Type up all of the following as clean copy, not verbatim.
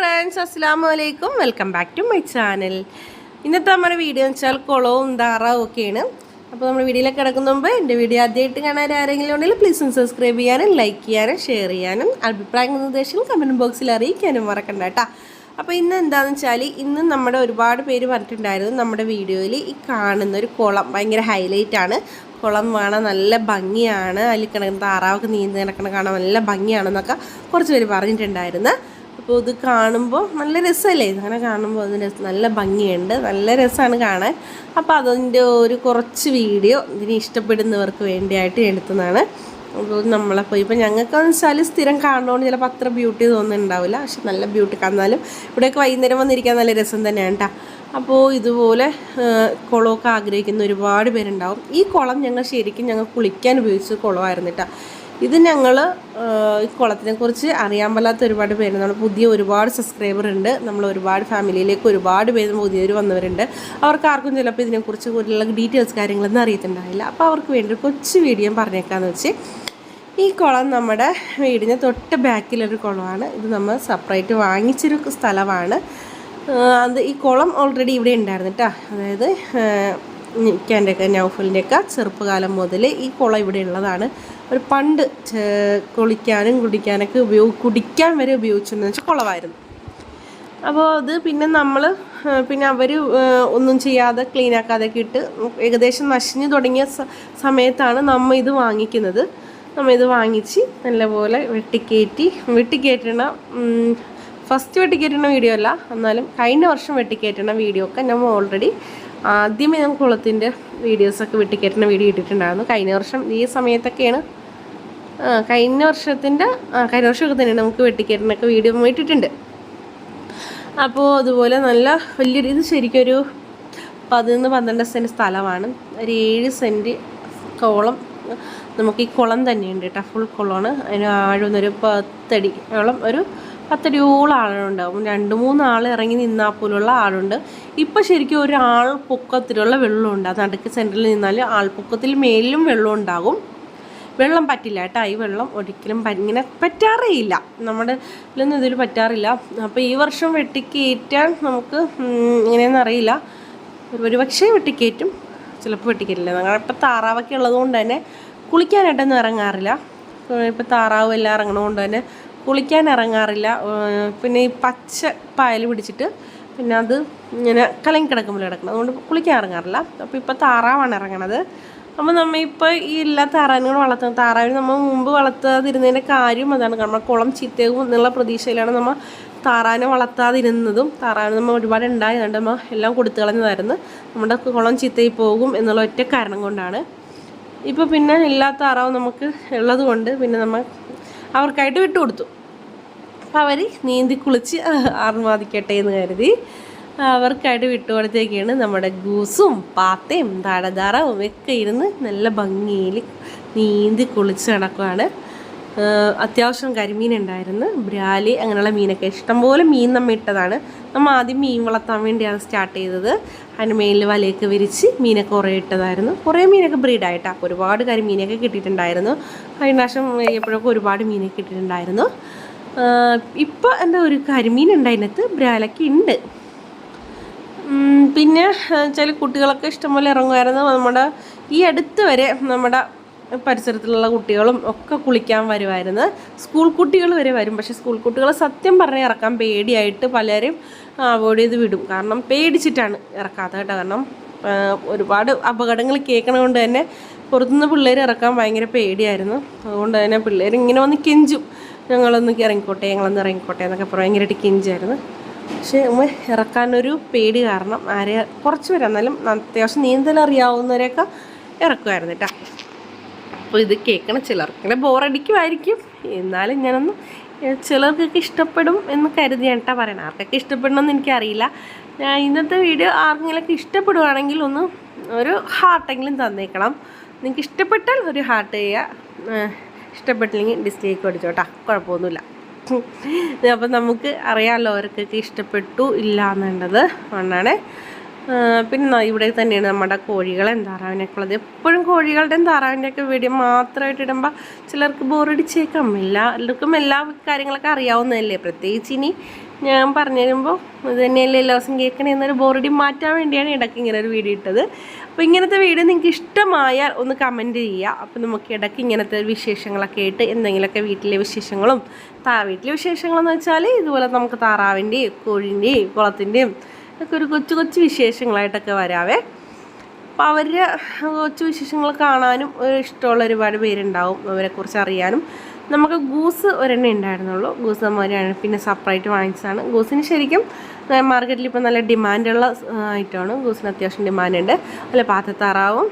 Friends, അസ്സലാമു അലൈക്കും. Welcome back to my channel. ഇന്നത്തെ നമ്മുടെ വീഡിയോ എന്ന് വെച്ചാൽ കുളവും താറാവും ഒക്കെയാണ്. അപ്പോൾ നമ്മൾ വീഡിയോയിലേക്ക് കിടക്കുന്ന മുമ്പ് എൻ്റെ വീഡിയോ ആദ്യമായിട്ട് കാണാൻ ആരെങ്കിലും ഉണ്ടെങ്കിൽ പ്ലീസ് ഒന്ന് സബ്സ്ക്രൈബ് ചെയ്യാനും ലൈക്ക് ചെയ്യാനും ഷെയർ ചെയ്യാനും അഭിപ്രായങ്ങൾ നിർദ്ദേശങ്ങൾ കമൻറ്റ് ബോക്സിൽ അറിയിക്കാനും മറക്കണ്ട കേട്ടോ. അപ്പോൾ ഇന്ന് എന്താണെന്ന് വെച്ചാൽ ഇന്ന് നമ്മുടെ ഒരുപാട് പേര് പറഞ്ഞിട്ടുണ്ടായിരുന്നു നമ്മുടെ വീഡിയോയിൽ ഈ കാണുന്ന ഒരു കുളം ഭയങ്കര ഹൈലൈറ്റാണ്. കുളം കാണാൻ നല്ല ഭംഗിയാണ്, അതിൽ കിടക്കുന്ന താറാവൊക്കെ നീന്തി കിടക്കണ കാണാൻ നല്ല ഭംഗിയാണെന്നൊക്കെ കുറച്ച് പേര് പറഞ്ഞിട്ടുണ്ടായിരുന്നു. അപ്പോൾ ഇത് കാണുമ്പോൾ നല്ല രസമല്ലേ, അങ്ങനെ കാണുമ്പോൾ അതിന് നല്ല ഭംഗിയുണ്ട്, നല്ല രസമാണ് കാണാൻ. അപ്പോൾ അതിൻ്റെ ഒരു കുറച്ച് വീഡിയോ ഇതിന് ഇഷ്ടപ്പെടുന്നവർക്ക് വേണ്ടിയായിട്ട് എടുത്തതാണ്. അപ്പോൾ നമ്മളപ്പോൾ ഇപ്പോൾ ഞങ്ങൾക്കെന്ന് വെച്ചാൽ സ്ഥിരം കാണുന്നതുകൊണ്ട് ചിലപ്പോൾ അത്ര ബ്യൂട്ടി തോന്നുന്നുണ്ടാവില്ല, പക്ഷെ നല്ല ബ്യൂട്ടി കാണാനും ഇവിടെയൊക്കെ വൈകുന്നേരം വന്നിരിക്കാൻ നല്ല രസം തന്നെയാണ് കേട്ടോ. അപ്പോൾ ഇതുപോലെ കുളമൊക്കെ ആഗ്രഹിക്കുന്ന ഒരുപാട് പേരുണ്ടാവും. ഈ കുളം ഞങ്ങൾ കുളിക്കാൻ ഉപയോഗിച്ച കുളമായിരുന്നു കേട്ടോ. ഇത് ഞങ്ങൾ ഈ കുളത്തിനെക്കുറിച്ച് അറിയാൻ പാടാത്ത ഒരുപാട് പേര്, നമ്മൾ പുതിയ ഒരുപാട് സബ്സ്ക്രൈബർ ഉണ്ട്, നമ്മൾ ഒരുപാട് ഫാമിലിയിലേക്ക് ഒരുപാട് പേര് പുതിയവർ വന്നവരുണ്ട്. അവർക്ക് ആർക്കും ചിലപ്പോൾ ഇതിനെക്കുറിച്ച് കൂടുതലുള്ള ഡീറ്റെയിൽസ് കാര്യങ്ങളൊന്നും അറിയത്തുണ്ടാവില്ല. അപ്പോൾ അവർക്ക് വേണ്ടി കൊച്ചു വീഡിയോ പറഞ്ഞേക്കാമെന്ന് വെച്ച്, ഈ കുളം നമ്മുടെ വീടിന് തൊട്ട് ബാക്കിലൊരു കുളമാണ്. ഇത് നമ്മൾ സെപ്പറേറ്റ് വാങ്ങിച്ചൊരു സ്ഥലമാണ്. അത് ഈ കുളം ഓൾറെഡി ഇവിടെ ഉണ്ടായിരുന്നു കേട്ടോ. അതായത് ഇക്കാൻ്റെയൊക്കെ നൗഫലിൻ്റെയൊക്കെ ചെറുപ്പകാലം മുതൽ ഈ കുളം ഇവിടെ ഉള്ളതാണ്. ഒരു പണ്ട് കുളിക്കാനും കുടിക്കാനൊക്കെ കുടിക്കാൻ വരെ ഉപയോഗിച്ചെന്ന് വെച്ചാൽ കുളമായിരുന്നു. അപ്പോൾ അത് പിന്നെ അവർ ഒന്നും ചെയ്യാതെ ക്ലീനാക്കാതെയൊക്കെ ഇട്ട് ഏകദേശം നശിഞ്ഞു തുടങ്ങിയ സമയത്താണ് നമ്മൾ ഇത് വാങ്ങിക്കുന്നത്. ഇത് വാങ്ങിച്ച് നല്ലപോലെ വെട്ടിക്കയറ്റണ ഫസ്റ്റ് വെട്ടിക്കയറ്റുന്ന വീഡിയോ അല്ല, എന്നാലും കഴിഞ്ഞ വർഷം വെട്ടിക്കയറ്റുന്ന വീഡിയോ ഒക്കെ നമ്മൾ ഓൾറെഡി ആദ്യമേ നമുക്ക് കുളത്തിൻ്റെ വീഡിയോസൊക്കെ വെട്ടിക്കയറ്റുന്ന വീഡിയോ ഇട്ടിട്ടുണ്ടായിരുന്നു. കഴിഞ്ഞ വർഷം ഈ സമയത്തൊക്കെയാണ്, കഴിഞ്ഞ വർഷമൊക്കെ തന്നെയാണ് നമുക്ക് വെട്ടിക്കയറ്റുന്നൊക്കെ വീഡിയോ ഇട്ടിട്ടുണ്ട്. അപ്പോൾ അതുപോലെ നല്ല വലിയൊരു, ഇത് ശരിക്കും ഒരു 11-12 സെൻറ്റ് സ്ഥലമാണ്. ഒരു 7 സെൻറ്റ് കുളം നമുക്ക് ഈ കുളം തന്നെയുണ്ട് കേട്ടോ. ഫുൾ കുളമാണ്. അതിന് ആഴമൊന്നൊരു 10 അടിയോളം, ഒരു 10 അടിയോളം ആളുണ്ടാവും. 2-3 ആൾ ഇറങ്ങി നിന്നാൽ പോലുള്ള ആളുണ്ട്. ഇപ്പം ശരിക്കും ഒരു ആൾ പൊക്കത്തിലുള്ള വെള്ളമുണ്ട്. അത് നടുക്ക് സെൻറ്ററിൽ നിന്നാൽ ആൾപ്പൊക്കത്തിൽ മേലിലും വെള്ളം ഉണ്ടാകും. വെള്ളം പറ്റില്ല കേട്ടോ. ഈ വെള്ളം ഒരിക്കലും ഇങ്ങനെ പറ്റാറേ ഇല്ല, നമ്മുടെ ഇതിലൊന്നും ഇതിൽ പറ്റാറില്ല. അപ്പോൾ ഈ വർഷം വെട്ടിക്കയറ്റാൻ നമുക്ക് ഇങ്ങനെയൊന്നും അറിയില്ല. ഒരു പക്ഷേ വെട്ടിക്കയറ്റും, ചിലപ്പോൾ വെട്ടിക്കയറ്റില്ല. ഞങ്ങളിപ്പോൾ താറാവൊക്കെ ഉള്ളതുകൊണ്ട് തന്നെ കുളിക്കാനായിട്ടൊന്നും ഇറങ്ങാറില്ല. ഇപ്പോൾ താറാവ് എല്ലാം ഇറങ്ങണതുകൊണ്ട് തന്നെ കുളിക്കാൻ ഇറങ്ങാറില്ല. പിന്നെ ഈ പച്ച പായൽ പിടിച്ചിട്ട് പിന്നെ അത് ഇങ്ങനെ കലങ്ങി കിടക്കുമ്പോൾ കിടക്കണം, അതുകൊണ്ട് കുളിക്കാൻ ഇറങ്ങാറില്ല. അപ്പോൾ ഇപ്പോൾ താറാവാണ് ഇറങ്ങണത്. അപ്പോൾ നമ്മളിപ്പോൾ ഈ എല്ലാ താറാവിനും വളർത്തുന്നത്, താറാവിന് നമ്മൾ മുമ്പ് വളർത്താതിരുന്നതിൻ്റെ കാര്യം അതാണ്. നമ്മൾ കുളം ചീത്തയാകും എന്നുള്ള പ്രതീക്ഷയിലാണ് നമ്മൾ താറാവിനെ വളർത്താതിരുന്നതും. താറാവിന് നമ്മൾ ഒരുപാട് ഉണ്ടായതുകൊണ്ട് നമ്മൾ എല്ലാം കൊടുത്തു കളഞ്ഞതായിരുന്നു. നമ്മുടെ കുളം ചീത്തയിൽ പോകും എന്നുള്ള ഒറ്റ കാരണം കൊണ്ടാണ്. ഇപ്പോൾ പിന്നെ എല്ലാ താറാവും നമുക്ക് ഉള്ളത് കൊണ്ട് പിന്നെ നമ്മൾ അവർക്കായിട്ട് വിട്ടുകൊടുത്തു. അപ്പോൾ അവർ നീന്തി കുളിച്ച് ആർമാദിക്കട്ടെ എന്ന് കരുതി അവർക്കായിട്ട് വിട്ടുകൊടുത്തേക്കാണ്. നമ്മുടെ ഗൂസും പാത്തയും താഴതാറാവും ഒക്കെ ഇരുന്ന് നല്ല ഭംഗിയിൽ നീന്തി കുളിച്ച് നടക്കുകയാണ്. അത്യാവശ്യം കരിമീൻ ഉണ്ടായിരുന്നു, ബ്രാലി അങ്ങനെയുള്ള മീനൊക്കെ ഇഷ്ടംപോലെ മീൻ നമ്മൾ ഇട്ടതാണ്. നമ്മൾ ആദ്യം മീൻ വളർത്താൻ വേണ്ടിയാണ് സ്റ്റാർട്ട് ചെയ്തത്. അതിന് മേലിൽ വലയൊക്കെ വിരിച്ച് മീനൊക്കെ കുറേ ഇട്ടതായിരുന്നു. കുറേ മീനൊക്കെ ബ്രീഡായിട്ടാണ്, ഒരുപാട് കരിമീനൊക്കെ കിട്ടിയിട്ടുണ്ടായിരുന്നു. കഴിഞ്ഞ പ്രാവശ്യം എപ്പോഴൊക്കെ ഒരുപാട് മീനൊക്കെ കിട്ടിയിട്ടുണ്ടായിരുന്നു. ഇപ്പോൾ എന്താ ഒരു കരിമീൻ ഉണ്ടായിരുന്നത്, ബ്രാലൊക്കെ ഉണ്ട്. പിന്നെ ചില കുട്ടികളൊക്കെ ഇഷ്ടംപോലെ ഇറങ്ങുമായിരുന്നു. നമ്മുടെ ഈ അടുത്ത് വരെ നമ്മുടെ പരിസരത്തിലുള്ള കുട്ടികളും ഒക്കെ കുളിക്കാൻ വരുമായിരുന്നു. സ്കൂൾ കുട്ടികൾ വരെ വരും. പക്ഷേ സ്കൂൾ കുട്ടികൾ സത്യം പറഞ്ഞാൽ ഇറക്കാൻ പേടിയായിട്ട് പലരും അവോയ്ഡ് ചെയ്ത് വിടും. കാരണം പേടിച്ചിട്ടാണ് ഇറക്കാത്തത് കേട്ടോ. കാരണം ഒരുപാട് അപകടങ്ങൾ കേൾക്കണതുകൊണ്ട് തന്നെ പുറത്തുനിന്ന് പിള്ളേർ ഇറക്കാൻ ഭയങ്കര പേടിയായിരുന്നു. അതുകൊണ്ട് തന്നെ പിള്ളേർ ഇങ്ങനെ വന്ന് കെഞ്ചും, ഞങ്ങളൊന്ന് ഇറങ്ങിക്കോട്ടെ എന്നൊക്കെ ഭയങ്കരമായിട്ട് കെഞ്ചായിരുന്നു. പക്ഷേ ഇറക്കാനൊരു പേടി കാരണം കുറച്ച് പേര്, എന്നാലും അത്യാവശ്യം നീന്തൽ അറിയാവുന്നവരെയൊക്കെ ഇറക്കുമായിരുന്നു കേട്ടോ. അപ്പോൾ ഇത് കേൾക്കണ ചിലർക്കിങ്ങനെ ബോറടിക്കുമായിരിക്കും, എന്നാലും ഞാനൊന്ന് ചിലർക്കൊക്കെ ഇഷ്ടപ്പെടും എന്ന് കരുതിയാണ് കേട്ടോ പറയണം. ആർക്കൊക്കെ ഇഷ്ടപ്പെടണമെന്ന് എനിക്കറിയില്ല. ഇന്നത്തെ വീഡിയോ ആർക്കെങ്കിലൊക്കെ ഇഷ്ടപ്പെടുവാണെങ്കിൽ ഒരു ഹാർട്ടെങ്കിലും തന്നേക്കണം. നിങ്ങൾക്ക് ഇഷ്ടപ്പെട്ടാൽ ഒരു ഹാർട്ട് ചെയ്യുക, ഇഷ്ടപ്പെട്ടില്ലെങ്കിൽ ഡിസ്ലൈക്ക് അടിച്ചോട്ടാ, കുഴപ്പമൊന്നുമില്ല. അപ്പം നമുക്ക് അറിയാമല്ലോ അവർക്കൊക്കെ ഇഷ്ടപ്പെട്ടു ഇല്ല എന്നുള്ളത് കൊണ്ടാണ്. പിന്നെ ഇവിടെ തന്നെയാണ് നമ്മുടെ കോഴികളെയും താറാവിനെയൊക്കെ ഉള്ളത്. എപ്പോഴും കോഴികളുടെയും താറാവിൻ്റെയൊക്കെ വീഡിയോ മാത്രമായിട്ട് ഇടുമ്പോൾ ചിലർക്ക് ബോറടിച്ചേക്കാം. എല്ലാവർക്കും എല്ലാ കാര്യങ്ങളൊക്കെ അറിയാവുന്നതല്ലേ. പ്രത്യേകിച്ച് ഇനി ഞാൻ പറഞ്ഞു തരുമ്പോൾ ഇത് തന്നെയല്ലേ എല്ലാ ദിവസം കേൾക്കണേ എന്നൊരു ബോറടി മാറ്റാൻ വേണ്ടിയാണ് ഇടയ്ക്ക് ഇങ്ങനെ ഒരു വീഡിയോ ഇട്ടത്. അപ്പോൾ ഇങ്ങനത്തെ വീഡിയോ നിങ്ങൾക്ക് ഇഷ്ടമായാൽ ഒന്ന് കമൻറ്റ് ചെയ്യുക. അപ്പോൾ നമുക്ക് ഇടയ്ക്ക് ഇങ്ങനത്തെ വിശേഷങ്ങളൊക്കെ ആയിട്ട് എന്തെങ്കിലുമൊക്കെ വീട്ടിലെ വിശേഷങ്ങളും വീട്ടിലെ വിശേഷങ്ങളെന്ന് വെച്ചാൽ ഇതുപോലെ നമുക്ക് താറാവിൻ്റെയും കോഴിൻ്റെയും കുളത്തിൻ്റെയും ഒക്കെ ഒരു കൊച്ചു കൊച്ചു വിശേഷങ്ങളായിട്ടൊക്കെ വരാവേ. അപ്പോൾ അവരുടെ കൊച്ചു വിശേഷങ്ങൾ കാണാനും ഇഷ്ടമുള്ള ഒരുപാട് പേരുണ്ടാവും, അവരെക്കുറിച്ച് അറിയാനും. നമുക്ക് ഗൂസ് ഒരെണ്ണേ ഉണ്ടായിരുന്നുള്ളൂ. ഗൂസ് നമ്മൾ പിന്നെ സെപ്പറേറ്റ് വാങ്ങിച്ചതാണ്. ഗൂസിന് ശരിക്കും മാർക്കറ്റിൽ ഇപ്പോൾ നല്ല ഡിമാൻഡുള്ള ഐറ്റമാണ്. ഗൂസിന് അത്യാവശ്യം ഡിമാൻഡുണ്ട്. അല്ല പാത്തത്താറാവും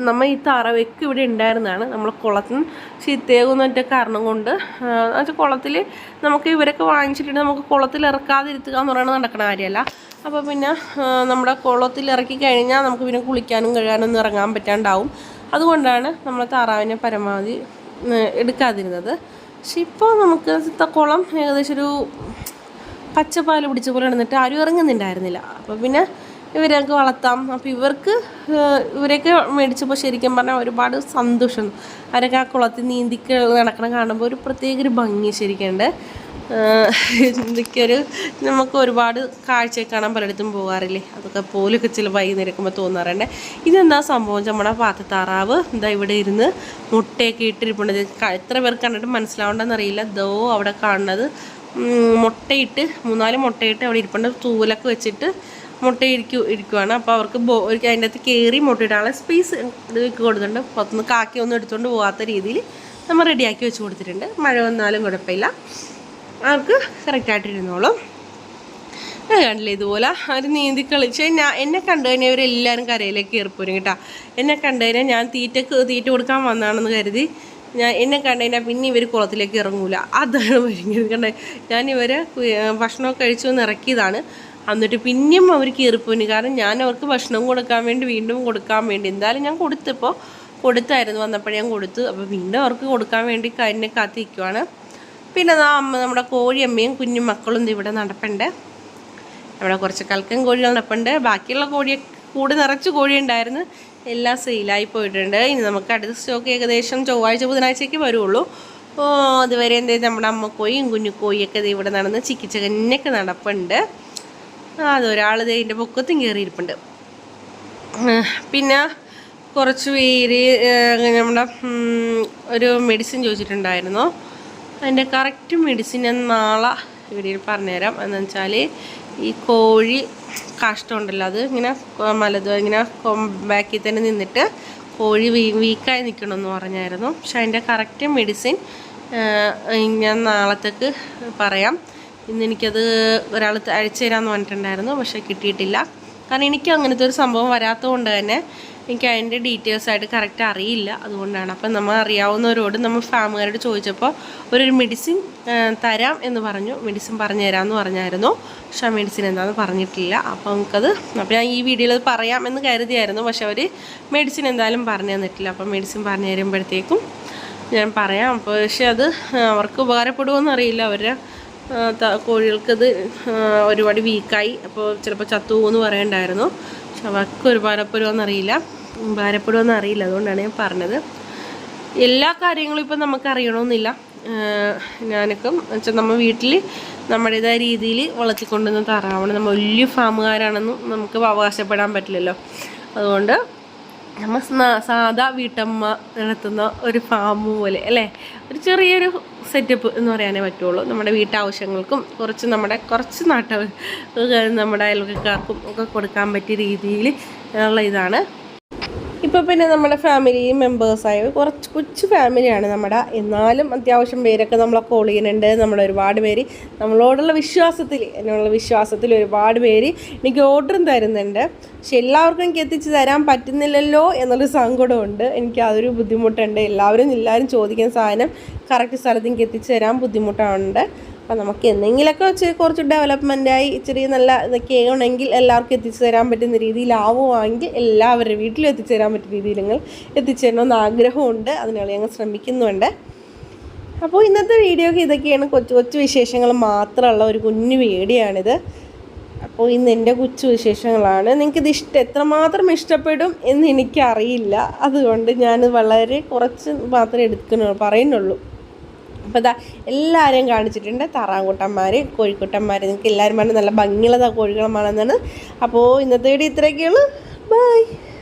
നമ്മൾ ഈ താറാവൊക്കെ ഇവിടെ ഉണ്ടായിരുന്നതാണ്. നമ്മൾ കുളത്തിന് ചീത്തയാകുന്നൊറ്റ കാരണം കൊണ്ട് എന്നുവെച്ചാൽ കുളത്തിൽ നമുക്ക് ഇവരൊക്കെ വാങ്ങിച്ചിട്ട് നമുക്ക് കുളത്തിൽ ഇറക്കാതിരുത്തുക എന്ന് പറയുന്നത് നടക്കുന്ന കാര്യമല്ല. അപ്പോൾ പിന്നെ നമ്മുടെ കുളത്തിൽ ഇറക്കി കഴിഞ്ഞാൽ നമുക്ക് പിന്നെ കുളിക്കാനും കഴുകാനൊന്നും ഇറങ്ങാൻ പറ്റാണ്ടാവും. അതുകൊണ്ടാണ് നമ്മൾ താറാവിനെ പരമാവധി എടുക്കാതിരുന്നത്. പക്ഷെ ഇപ്പോൾ നമുക്ക് കുളം ഏകദേശം ഒരു പച്ചപ്പാൽ പിടിച്ച പോലെ നടന്നിട്ട് ആരും ഇറങ്ങുന്നുണ്ടായിരുന്നില്ല. അപ്പോൾ പിന്നെ ഇവരൊക്കെ വളർത്താം. അപ്പോൾ ഇവരെയൊക്കെ മേടിച്ചപ്പോൾ ശരിക്കും പറഞ്ഞാൽ ഒരുപാട് സന്തോഷം. അവരൊക്കെ ആ കുളത്തിൽ നീന്തിക്ക് നടക്കണം കാണുമ്പോൾ ഒരു പ്രത്യേക ഒരു ഭംഗി ശരിക്കുണ്ട്. എന്തൊക്കെയൊരു നമുക്ക് ഒരുപാട് കാഴ്ച കാണാൻ പലയിടത്തും പോകാറില്ലേ, അതൊക്കെ പോലൊക്കെ ചില വൈകുന്നേരക്കുമ്പോൾ തോന്നാറുണ്ട്. ഇതെന്താ സംഭവം, നമ്മുടെ പാത്തത്താറാവ് എന്താ ഇവിടെ ഇരുന്ന് മുട്ടയൊക്കെ ഇട്ടിരിപ്പുണ്ട്. എത്ര പേർക്ക് കണ്ടിട്ട് മനസ്സിലാവണ്ടെന്നറിയില്ല. ദോ അവിടെ കാണുന്നത് മുട്ടയിട്ട് 3-4 മുട്ടയിട്ട് അവിടെ ഇരിപ്പുണ്ട്. തൂവലൊക്കെ വെച്ചിട്ട് മുട്ട ഇരിക്കുവാണ്. അപ്പോൾ അവർക്ക് അതിൻ്റെ അകത്ത് കയറി മുട്ടയിടാനുള്ള സ്പേസ് കൊടുത്തിട്ടുണ്ട്. പുറത്തുനിന്ന് കാക്കയൊന്നും എടുത്തുകൊണ്ട് പോകാത്ത രീതിയിൽ നമ്മൾ റെഡിയാക്കി വെച്ച് കൊടുത്തിട്ടുണ്ട്. മഴ വന്നാലും കുഴപ്പമില്ല, അവർക്ക് കറക്റ്റായിട്ടിരുന്നോളും. കണ്ടില്ലേ ഇതുപോലെ അവർ നീന്തി കളിച്ച് എന്നെ കണ്ടു കഴിഞ്ഞാൽ ഇവരെല്ലാവരും കരയിലേക്ക് കയറിപ്പോരും കേട്ടോ. എന്നെ കണ്ടു കഴിഞ്ഞാൽ ഞാൻ തീറ്റ കൊടുക്കാൻ വന്നതാണെന്ന് കരുതി എന്നെ കണ്ടു കഴിഞ്ഞാൽ പിന്നെ ഇവർ കുളത്തിലേക്ക് ഇറങ്ങൂല. അതാണ് വരുന്നത്. കണ്ടേ ഞാൻ ഇവരെ ഭക്ഷണമൊക്കെ കഴിച്ചു വന്ന് ഇറക്കിയതാണ്. എന്നിട്ട് പിന്നെയും അവർ കയറിപ്പോയി. കാരണം ഞാൻ അവർക്ക് ഭക്ഷണം കൊടുക്കാൻ വേണ്ടി വീണ്ടും കൊടുക്കാൻ വേണ്ടി എന്തായാലും ഞാൻ കൊടുത്തായിരുന്നു, വന്നപ്പോഴേ ഞാൻ കൊടുത്തു. അപ്പോൾ വീണ്ടും അവർക്ക് കൊടുക്കാൻ വേണ്ടി എന്നെ കാത്തിരിക്കുവാണ്. പിന്നെ നമ്മുടെ കോഴിയമ്മയും കുഞ്ഞു മക്കളും ഇവിടെ നടപ്പുണ്ട്. അവിടെ കുറച്ച് കൽക്കൻ കോഴികൾ നടപ്പുണ്ട്. ബാക്കിയുള്ള കൂടെ നിറച്ച് കോഴി ഉണ്ടായിരുന്നു, എല്ലാം സെയിലായി പോയിട്ടുണ്ട്. ഇനി നമുക്ക് അടുത്ത സ്റ്റോക്ക് ഏകദേശം ചൊവ്വാഴ്ച ബുധനാഴ്ചയ്ക്ക് വരുള്ളൂ. അതുവരെ നമ്മുടെ അമ്മക്കോയും കുഞ്ഞു കോഴിയൊക്കെ ഇവിടെ നടന്ന് ചിക്കിച്ചകന്നൊക്കെ നടപ്പുണ്ട്. അതൊരാൾ ഇതിൻ്റെ പൊക്കത്തും കയറിയിരിപ്പുണ്ട്. പിന്നെ കുറച്ച് പേര് നമ്മുടെ ഒരു മെഡിസിൻ ചോദിച്ചിട്ടുണ്ടായിരുന്നു. അതിൻ്റെ കറക്റ്റ് മെഡിസിൻ ഞാൻ നാളെ വീഡിയോയിൽ പറഞ്ഞുതരാം. എന്ന് വെച്ചാൽ ഈ കോഴി കാഷ്ടമുണ്ടല്ലോ, അത് ഇങ്ങനെ ഇങ്ങനെ ബാക്കിൽ തന്നെ നിന്നിട്ട് കോഴി വീക്കായി നിൽക്കണമെന്ന് പറഞ്ഞായിരുന്നു. പക്ഷെ അതിൻ്റെ കറക്റ്റ് മെഡിസിൻ ഞാൻ നാളത്തേക്ക് പറയാം. ഇന്ന് എനിക്കത് ഒരാൾ അയച്ചു തരാമെന്ന് പറഞ്ഞിട്ടുണ്ടായിരുന്നു, പക്ഷേ കിട്ടിയിട്ടില്ല. കാരണം എനിക്ക് അങ്ങനത്തെ ഒരു സംഭവം വരാത്തതുകൊണ്ട് തന്നെ എനിക്ക് അതിൻ്റെ ഡീറ്റെയിൽസായിട്ട് കറക്റ്റ് അറിയില്ല. അതുകൊണ്ടാണ്. അപ്പം നമ്മൾ അറിയാവുന്നവരോട് നമ്മൾ ഫാമുകാരോട് ചോദിച്ചപ്പോൾ ഒരു മെഡിസിൻ തരാം എന്ന് പറഞ്ഞു, മെഡിസിൻ പറഞ്ഞു തരാമെന്ന് പറഞ്ഞായിരുന്നു. പക്ഷെ ആ മെഡിസിൻ എന്താണെന്ന് പറഞ്ഞിട്ടില്ല. അപ്പോൾ അപ്പോൾ ഞാൻ ഈ വീഡിയോയിൽ അത് പറയാം എന്ന് കരുതിയായിരുന്നു. പക്ഷെ അവർ മെഡിസിൻ എന്തായാലും പറഞ്ഞു തന്നിട്ടില്ല. അപ്പം മെഡിസിൻ പറഞ്ഞു തരുമ്പോഴത്തേക്കും ഞാൻ പറയാം. അപ്പോൾ പക്ഷെ അത് അവർക്ക് ഉപകാരപ്പെടുമോയെന്ന് അറിയില്ല. അവരുടെ കോഴികൾക്കത് ഒരുപാട് വീക്കായി, അപ്പോൾ ചിലപ്പോൾ ചത്തുപോകുമെന്ന് പറയണ്ടായിരുന്നു. പക്ഷെ അവർക്ക് ഉപകാരപ്പെടുമോയെന്നറിയില്ല. അതുകൊണ്ടാണ് ഞാൻ പറഞ്ഞത്. എല്ലാ കാര്യങ്ങളും ഇപ്പം നമുക്ക് അറിയണമെന്നില്ല. ഞാനൊക്കെ വെച്ചാൽ നമ്മൾ വീട്ടിൽ നമ്മുടേതായ രീതിയിൽ വളർത്തിക്കൊണ്ടുവന്ന് താറാവണം. നമ്മൾ വലിയ ഫാമുകാരാണെന്നും നമുക്ക് അവകാശപ്പെടാൻ പറ്റില്ലല്ലോ. അതുകൊണ്ട് നമ്മൾ സാധാ വീട്ടമ്മ നടത്തുന്ന ഒരു ഫാം പോലെ അല്ലേ, ഒരു ചെറിയൊരു സെറ്റപ്പ് എന്ന് പറയാനേ പറ്റുള്ളൂ. നമ്മുടെ വീട്ടാവശ്യങ്ങൾക്കും കുറച്ച് നമ്മുടെ അയൽവക്കക്കാർക്കും ഒക്കെ കൊടുക്കാൻ പറ്റിയ രീതിയിൽ ഉള്ള ഇതാണ്. ഇപ്പോൾ പിന്നെ നമ്മുടെ ഫാമിലി മെമ്പേഴ്സായ കുറച്ച് കൊച്ചു ഫാമിലിയാണ് നമ്മുടെ. എന്നാലും അത്യാവശ്യം പേരൊക്കെ നമ്മളെ കോൾ ചെയ്യുന്നുണ്ട്. ഒരുപാട് പേര് നമ്മളോടുള്ള വിശ്വാസത്തിൽ ഒരുപാട് പേര് എനിക്ക് ഓർഡറും തരുന്നുണ്ട്. പക്ഷെ എല്ലാവർക്കും എനിക്ക് എത്തിച്ച് തരാൻ പറ്റുന്നില്ലല്ലോ എന്നുള്ളൊരു സങ്കടമുണ്ട്. എനിക്ക് അതൊരു ബുദ്ധിമുട്ടുണ്ട്. എല്ലാവരും ചോദിക്കുന്ന സാധനം കറക്റ്റ് സ്ഥലത്ത് എനിക്ക് എത്തിച്ച് തരാൻ ബുദ്ധിമുട്ടുണ്ട്. അപ്പം നമുക്ക് എന്തെങ്കിലുമൊക്കെ കുറച്ച് ഡെവലപ്മെൻറ്റായി ഇച്ചിരി നല്ല ഇതൊക്കെ ആണെങ്കിൽ എല്ലാവർക്കും എത്തിച്ചു തരാൻ പറ്റുന്ന രീതിയിലാവുമെങ്കിൽ എല്ലാവരുടെ വീട്ടിലും എത്തിച്ചു തരാൻ പറ്റുന്ന രീതിയിൽ നിങ്ങൾ എത്തിച്ചു തരണമെന്ന് ആഗ്രഹമുണ്ട്. അതിനുള്ള ഞങ്ങൾ ശ്രമിക്കുന്നുണ്ട്. അപ്പോൾ ഇന്നത്തെ വീഡിയോക്ക് ഇതൊക്കെയാണ് കൊച്ചു വിശേഷങ്ങൾ മാത്രമുള്ള ഒരു കുഞ്ഞു വീഡിയോയാണിത്. അപ്പോൾ ഇന്ന് എൻ്റെ കൊച്ചു വിശേഷങ്ങളാണ്. നിങ്ങൾക്കിത് എത്രമാത്രം ഇഷ്ടപ്പെടും എന്ന് എനിക്കറിയില്ല. അതുകൊണ്ട് ഞാൻ വളരെ കുറച്ച് മാത്രമേ പറയുന്നുള്ളൂ. അപ്പോൾ ഇതാ എല്ലാവരെയും കാണിച്ചിട്ടുണ്ട്, താറാങ്കുട്ടന്മാർ, കോഴിക്കുട്ടന്മാർ. നിങ്ങൾക്ക് എല്ലാവരും പറഞ്ഞ് നല്ല ഭംഗിയുള്ള കോഴികളമാണെന്നാണ്. അപ്പോൾ ഇന്നത്തെ വീഡിയോ ഇത്രയൊക്കെയുള്ളൂ. ബൈ.